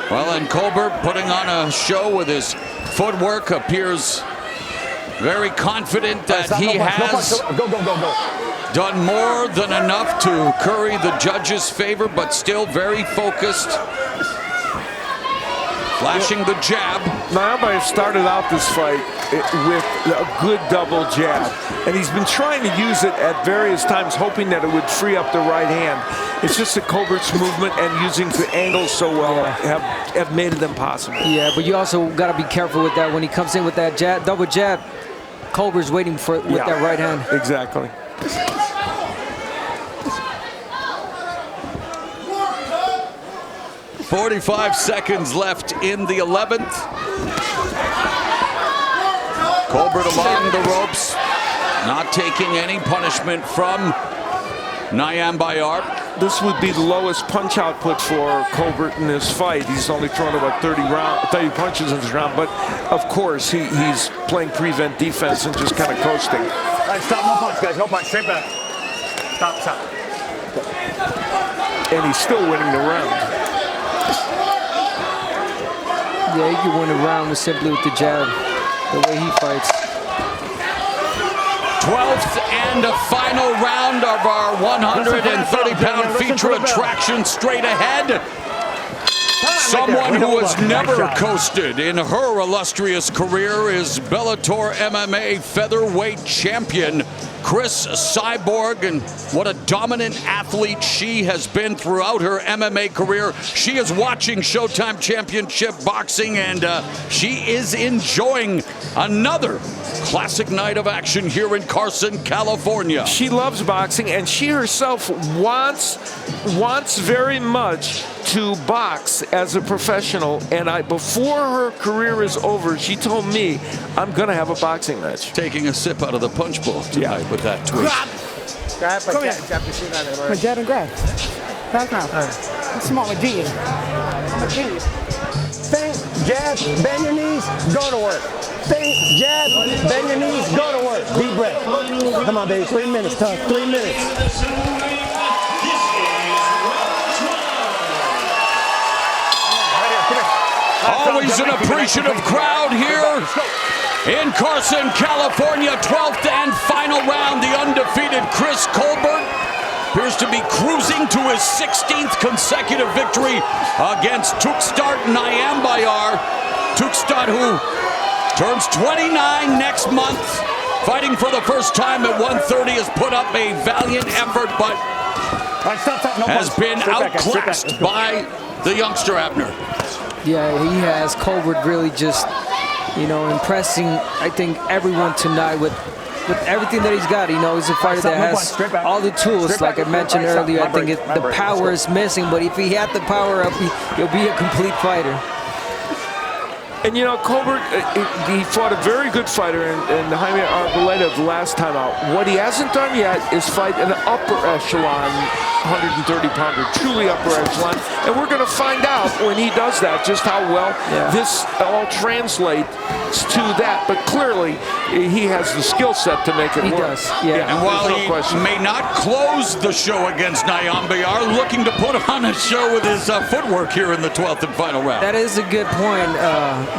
Well, and Colbert putting on a show with his footwork, appears very confident that he has done more than enough to curry the judges' favor, but still very focused. Flashing the jab. Nyambayar started out this fight with a good double jab, and he's been trying to use it at various times, hoping that it would free up the right hand. It's just that Colbert's movement and using the angles so well have made it impossible. Yeah, but you also got to be careful with that when he comes in with that jab, double jab. Colbert's waiting for it with that right hand. Exactly. .45 seconds left in the 11th. Colbert along the ropes, not taking any punishment from Nyambayar. This would be the lowest punch output for Colbert in this fight. He's only thrown about 30 punches in this round, but of course he's playing prevent defense and just kind of coasting. All right, stop, no punch, guys, no punch, straight back. Stop. And he's still winning the round. Yeah, he can win a round simply with the jab, the way he fights. 12th and a final round of our 130-pound feature attraction straight ahead. Someone who has never coasted in her illustrious career is Bellator MMA featherweight champion Cris Cyborg, and what a dominant athlete she has been throughout her MMA career. She is watching Showtime Championship Boxing, and she is enjoying another classic night of action here in Carson, California. She loves boxing, and she herself wants very much to box as a professional, and before her career is over, she told me, I'm gonna have a boxing match. Taking a sip out of the punch bowl tonight with that tweet. Come here. My jab and grab. Back now. I'm smart, I'm a genius. I'm a genius. Think, jab, bend your knees, go to work. Think, jab, bend your knees, go to work. Deep breath. Come on, baby, 3 minutes, Tug, 3 minutes. Always an appreciative crowd here in Carson, California. 12th and final round. The undefeated Chris Colbert appears to be cruising to his 16th consecutive victory against Tugststogt Nyambayar. Tugststogt, who turns 29 next month, fighting for the first time at 130, has put up a valiant effort, but has been outclassed by the youngster Abner. Yeah, he has. Colbert really just, impressing, I think, everyone tonight with everything that he's got. He's a fighter that has all the tools, like I mentioned earlier. I think the power is missing, but if he had the power up, he'll be a complete fighter. And Colbert, he fought a very good fighter in Jaime Arboleda the last time out. What he hasn't done yet is fight an upper echelon 130-pounder, truly upper echelon. And we're going to find out when he does that just how well this all translates to that. But clearly, he has the skill set to make it work. He does, yeah. And while he may not close the show against Nyambayar, looking to put on a show with his footwork here in the 12th and final round. That is a good point,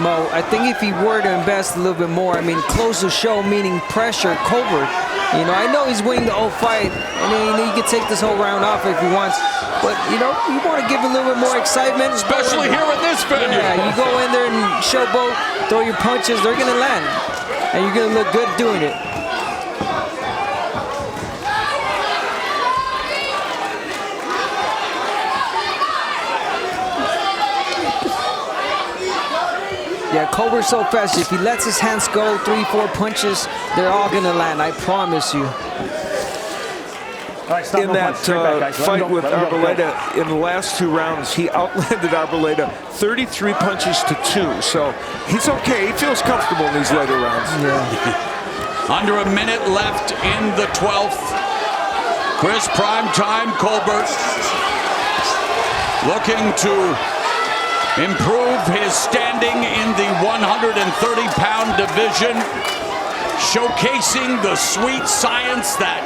Mo. I think if he were to invest a little bit more, close the show, meaning pressure Colbert. I know he's winning the whole fight, and he can take this whole round off if he wants. But, you want to give a little bit more excitement. Especially here in this venue. Yeah, you go in there and showboat, throw your punches, they're going to land. And you're going to look good doing it. Yeah, Colbert's so fast. If he lets his hands go 3-4 punches, they're all going to land, I promise you. In that fight with Arboleda, in the last 2 rounds, he outlanded Arboleda 33 punches to 2. So he's okay. He feels comfortable in these later rounds. Yeah. Under a minute left in the 12th. Chris Primetime Colbert looking to improve his standing in the 130-pound division, showcasing the sweet science, that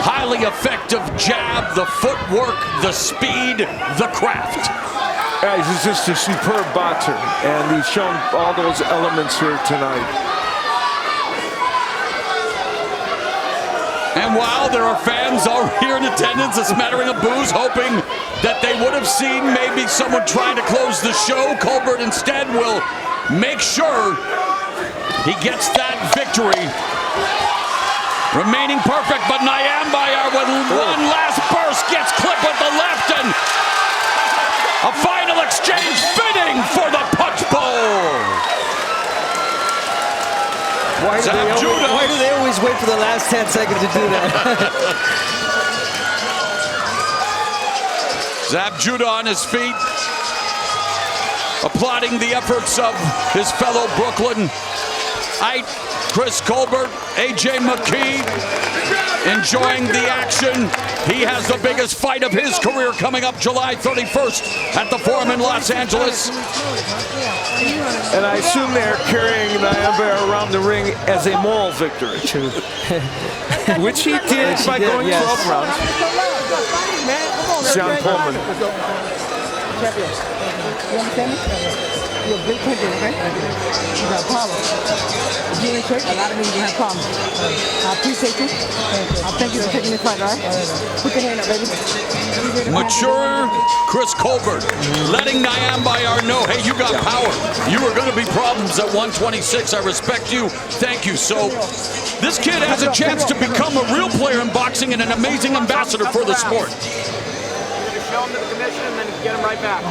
highly effective jab, the footwork, the speed, the craft. Guys, he's just a superb boxer, and he's shown all those elements here tonight. And while there are fans all here in attendance, a smattering of boos, hoping that they would have seen maybe someone trying to close the show, Colbert instead will make sure he gets that victory. Remaining perfect, but Nyambayar with one last burst gets clipped with the left, and a final exchange fitting for the punch bowl. Why do they always wait for the last 10 seconds to do that? Zab Judah on his feet, applauding the efforts of his fellow Brooklynite, Chris Colbert, AJ McKee, enjoying the action. He has the biggest fight of his career coming up July 31st at the Forum in Los Angeles. And I assume they're carrying Nyambayar around the ring as a moral victory. Which he did by going 12 rounds. John Pullman. You understand me? You're a big champion, okay? You got power. If you ain't quick, a lot of niggas gonna have problems. I appreciate you. I thank you for taking this fight, all right? Put your hand up, baby. Mature Chris Colbert letting Nyambayar know, hey, you got power. You are going to be problems at 126. I respect you. Thank you. So this kid has a chance to become a real player in boxing and an amazing ambassador for the sport. Show him to the commission and then get him right back.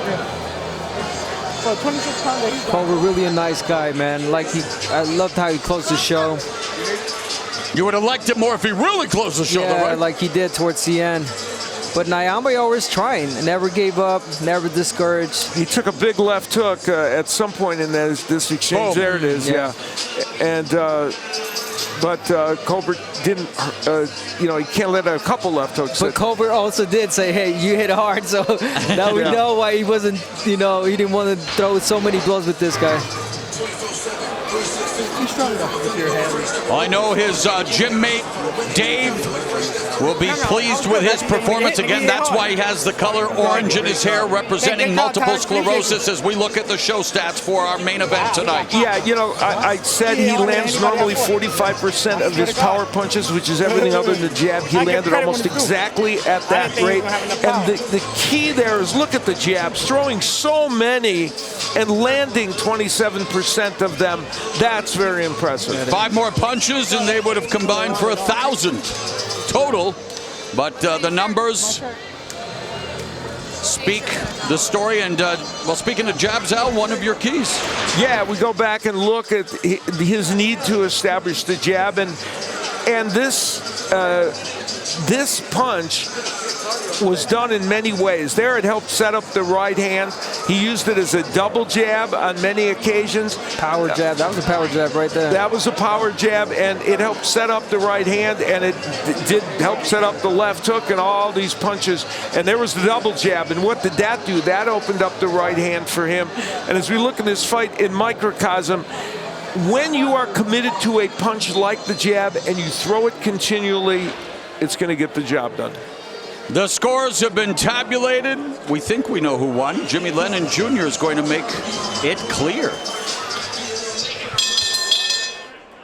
Colbert, really a nice guy, man. Like I loved how he closed the show. You would have liked it more if he really closed the show, though, right? Like he did towards the end. But Nyambayar was trying, never gave up, never discouraged. He took a big left hook at some point in this exchange. There it is, yeah. And but Colbert didn't, he can't let a couple left hooks. But Colbert also did say, hey, you hit hard, so now we know why he wasn't, he didn't want to throw so many blows with this guy. Well, I know his gym mate, Dave, will be pleased with his performance. Again, that's why he has the color orange in his hair, representing multiple sclerosis, as we look at the show stats for our main event tonight. Yeah, I said he lands normally 45% of his power punches, which is everything other than the jab. He landed almost exactly at that rate. And the key there is look at the jabs, throwing so many and landing 27% of them. That's very impressive. 5 more punches and they would have combined for 1,000 total, but the numbers speak the story. And well, speaking of jabs, Al, one of your keys. Yeah, we go back and look at his need to establish the jab, and this punch was done in many ways. There, it helped set up the right hand. He used it as a double jab on many occasions. Power jab. That was a power jab right there. That was a power jab, and it helped set up the right hand, and it did help set up the left hook and all these punches. And there was the double jab, and what did that do? That opened up the right hand for him. And as we look at this fight in microcosm, when you are committed to a punch like the jab and you throw it continually, it's going to get the job done. The scores have been tabulated. We think we know who won. Jimmy Lennon Jr. is going to make it clear.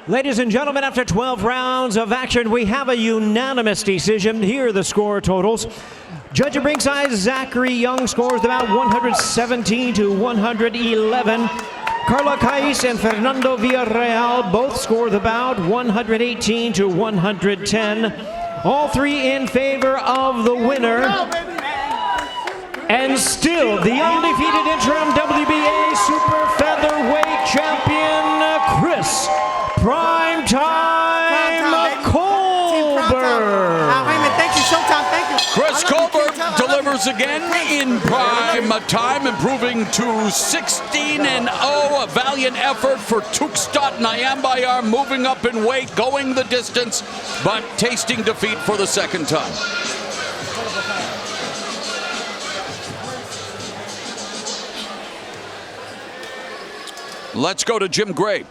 Ladies and gentlemen, after 12 rounds of action, we have a unanimous decision. Here are the score totals. Judge at ringside, Zachary Young scores about 117 to 111. Carla Cais and Fernando Villarreal both scored about 118 to 110. All three in favor of the winner. And still, the undefeated interim WBA Super Featherweight champion, Chris Primetime Colbert. Thank you, Showtime. Thank you. Chris Colbert delivers fighters again in prime time, improving to 16-0. A valiant effort for Tugststogt Nyambayar, moving up in weight, going the distance, but tasting defeat for the second time. Let's go to Jim Gray.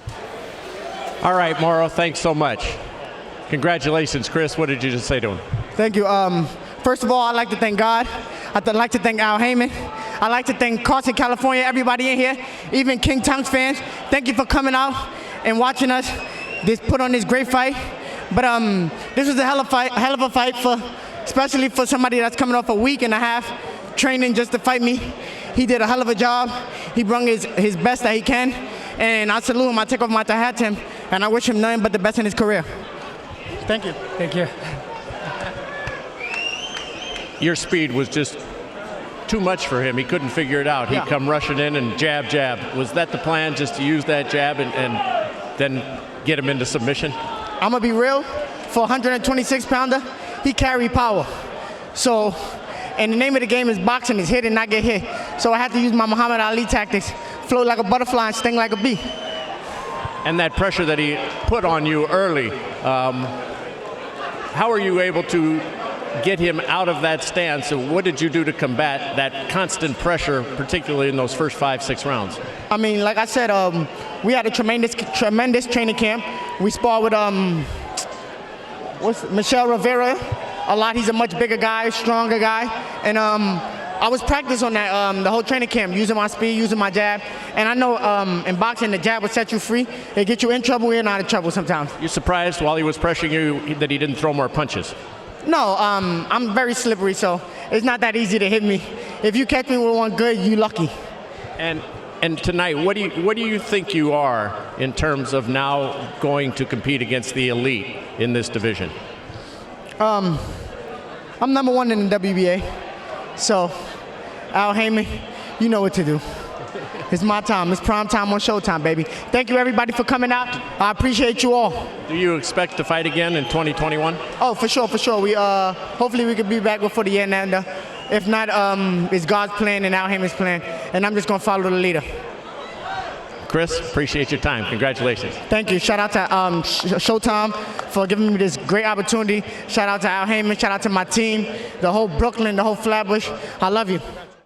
All right, Mauro, thanks so much. Congratulations, Chris. What did you just say to him? Thank you. First of all, I'd like to thank God. I'd like to thank Al Heyman. I'd like to thank Carson, California, everybody in here, even King Tunks fans. Thank you for coming out and watching us put on this great fight. But this was a hell of a fight, especially for somebody that's coming off a week and a half training just to fight me. He did a hell of a job. He brought his best that he can. And I salute him. I take off my hat to him. And I wish him nothing but the best in his career. Thank you. Thank you. Your speed was just too much for him. He couldn't figure it out. He'd come rushing in and jab, jab. Was that the plan, just to use that jab and then get him into submission? I'm going to be real. For a 126-pounder, he carried power. So, and the name of the game is boxing, is hit and not get hit. So I had to use my Muhammad Ali tactics. Float like a butterfly and sting like a bee. And that pressure that he put on you early, how are you able to get him out of that stance? And what did you do to combat that constant pressure, particularly in those first 5-6 rounds? I mean, like I said, we had a tremendous training camp. We sparred with Michelle Rivera a lot. He's a much bigger guy, stronger guy, and I was practicing on that the whole training camp, using my speed, using my jab. And I know in boxing, the jab will set you free. It get you in trouble and out of trouble sometimes. You surprised while he was pressuring you that he didn't throw more punches? No, I'm very slippery, so it's not that easy to hit me. If you catch me with one good, you lucky. And tonight, what do you think you are in terms of now going to compete against the elite in this division? I'm #1 in the WBA, so Al Heyman, you know what to do. It's my time. It's prime time on Showtime, baby. Thank you, everybody, for coming out. I appreciate you all. Do you expect to fight again in 2021? Oh, for sure, for sure. We hopefully we could be back before the end, and if not, it's God's plan and Al Heyman's plan, and I'm just gonna follow the leader. Chris, appreciate your time. Congratulations. Thank you. Shout out to Showtime for giving me this great opportunity. Shout out to Al Heyman. Shout out to my team, the whole Brooklyn, the whole Flatbush. I love you.